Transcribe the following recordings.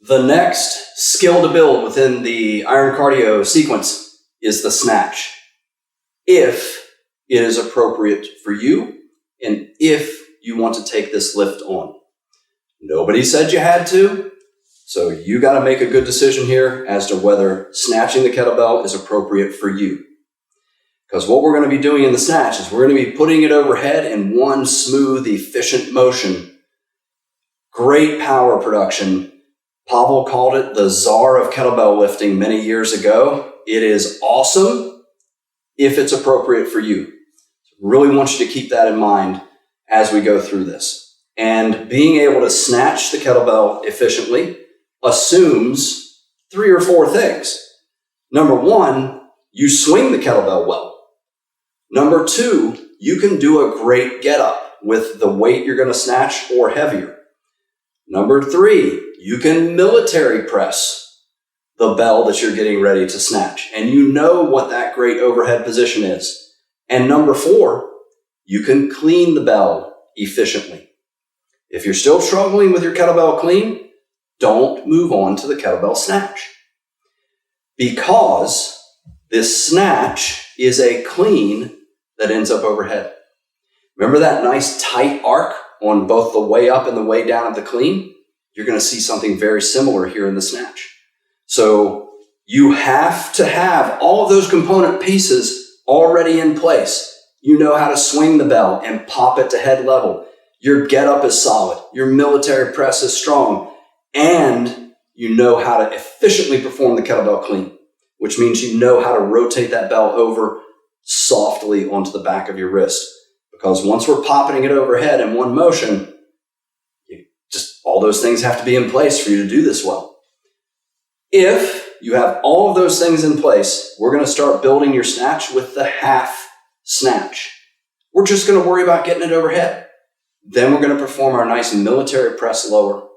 The next skill to build within the iron cardio sequence is the snatch, if it is appropriate for you and if you want to take this lift on. Nobody said you had to, so you got to make a good decision here as to whether snatching the kettlebell is appropriate for you. Because what we're going to be doing in the snatch is we're going to be putting it overhead in one smooth, efficient motion. Great power production. Pavel called it the czar of kettlebell lifting many years ago. It is awesome if it's appropriate for you. Really want you to keep that in mind as we go through this. And being able to snatch the kettlebell efficiently assumes 3 or 4 things. Number 1, you swing the kettlebell well. Number 2, you can do a great get up with the weight you're going to snatch or heavier. Number 3, you can military press the bell that you're getting ready to snatch, and you know what that great overhead position is. And number 4, you can clean the bell efficiently. If you're still struggling with your kettlebell clean, don't move on to the kettlebell snatch, because this snatch is a clean that ends up overhead. Remember that nice tight arc on both the way up and the way down of the clean? You're going to see something very similar here in the snatch. So you have to have all of those component pieces already in place. You know how to swing the bell and pop it to head level. Your get up is solid. Your military press is strong. And you know how to efficiently perform the kettlebell clean, which means you know how to rotate that bell over softly onto the back of your wrist. Because once we're popping it overhead in one motion, all those things have to be in place for you to do this well. If you have all of those things in place, we're going to start building your snatch with the half snatch. We're just going to worry about getting it overhead. Then we're going to perform our nice military press lower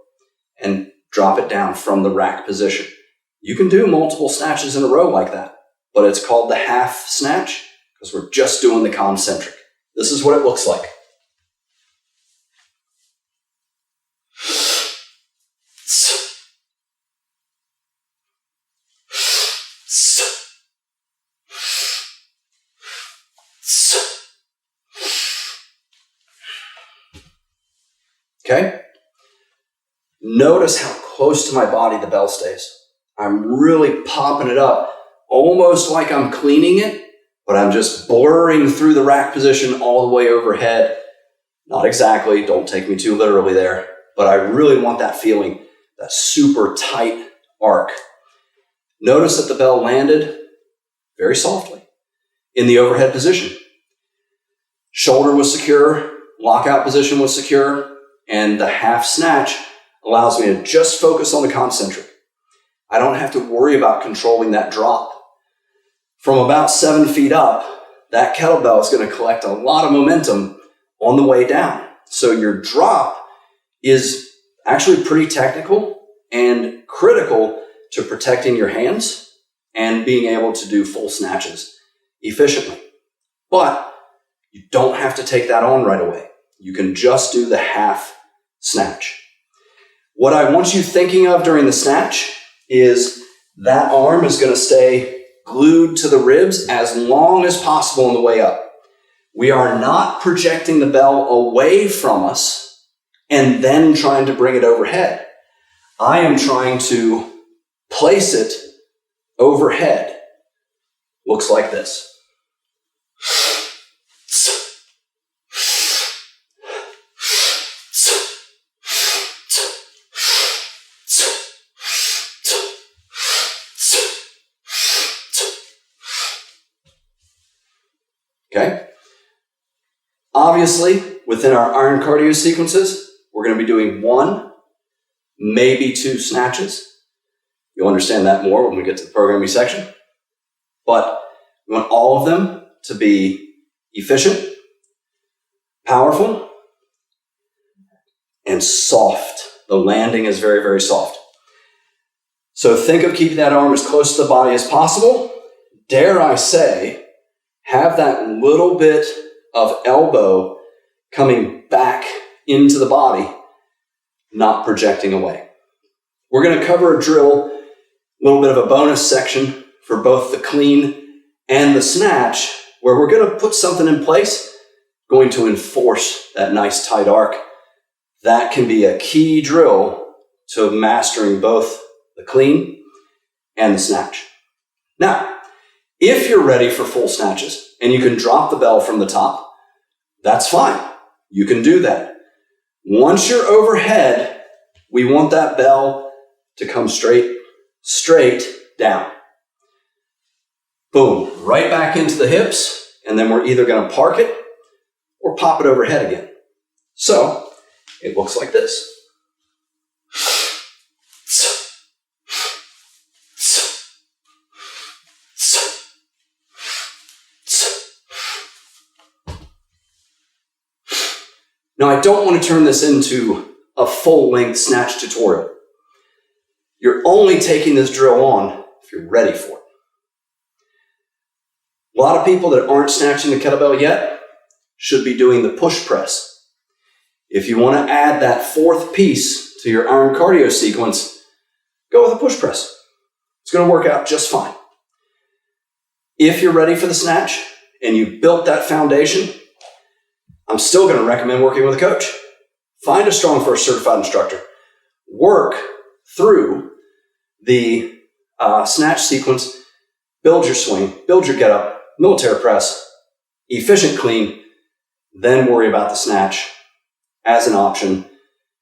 and drop it down from the rack position. You can do multiple snatches in a row like that, but it's called the half snatch because we're just doing the concentric. This is what it looks like. Okay? Notice how close to my body the bell stays. I'm really popping it up, almost like I'm cleaning it, but I'm just blurring through the rack position all the way overhead. Not exactly, don't take me too literally there, but I really want that feeling, that super tight arc. Notice that the bell landed very softly in the overhead position. Shoulder was secure, lockout position was secure, and the half snatch allows me to just focus on the concentric. I don't have to worry about controlling that drop. From about 7 feet up, that kettlebell is going to collect a lot of momentum on the way down. So your drop is actually pretty technical and critical to protecting your hands and being able to do full snatches efficiently. But you don't have to take that on right away. You can just do the half snatch. What I want you thinking of during the snatch is that arm is going to stay glued to the ribs as long as possible on the way up. We are not projecting the bell away from us and then trying to bring it overhead. I am trying to place it overhead. Looks like this. Okay? Obviously, within our iron cardio sequences, we're going to be doing 1, maybe 2 snatches. You'll understand that more when we get to the programming section. But we want all of them to be efficient, powerful, and soft. The landing is very, very soft. So think of keeping that arm as close to the body as possible. Dare I say, have that little bit of elbow coming back into the body, not projecting away. we're going to cover a drill, a little bit of a bonus section for both the clean and the snatch, where we're going to put something in place, going to enforce that nice tight arc. That can be a key drill to mastering both the clean and the snatch. Now, if you're ready for full snatches and you can drop the bell from the top, that's fine. You can do that. Once you're overhead, we want that bell to come straight down. Boom, right back into the hips, and then we're either going to park it or pop it overhead again. So it looks like this. Now, I don't want to turn this into a full-length snatch tutorial. You're only taking this drill on if you're ready for it. A lot of people that aren't snatching the kettlebell yet should be doing the push press. If you want to add that fourth piece to your iron cardio sequence, go with a push press. It's going to work out just fine. If you're ready for the snatch and you built that foundation, I'm still going to recommend working with a coach. Find a Strongfirst certified instructor. Work through the snatch sequence. Build your swing, build your get up, military press, efficient clean, then worry about the snatch as an option.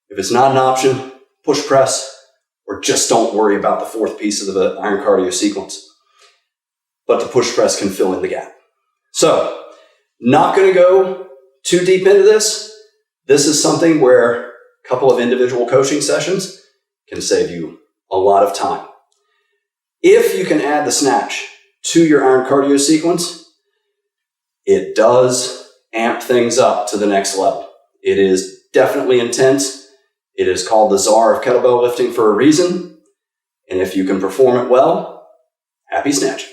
If it's not an option, push press, or just don't worry about the fourth piece of the iron cardio sequence. But the push press can fill in the gap. So, not going to go too deep into this. This is something where a couple of individual coaching sessions can save you a lot of time. If you can add the snatch to your iron cardio sequence, it does amp things up to the next level. It is definitely intense. It is called the czar of kettlebell lifting for a reason. And if you can perform it well, happy snatching.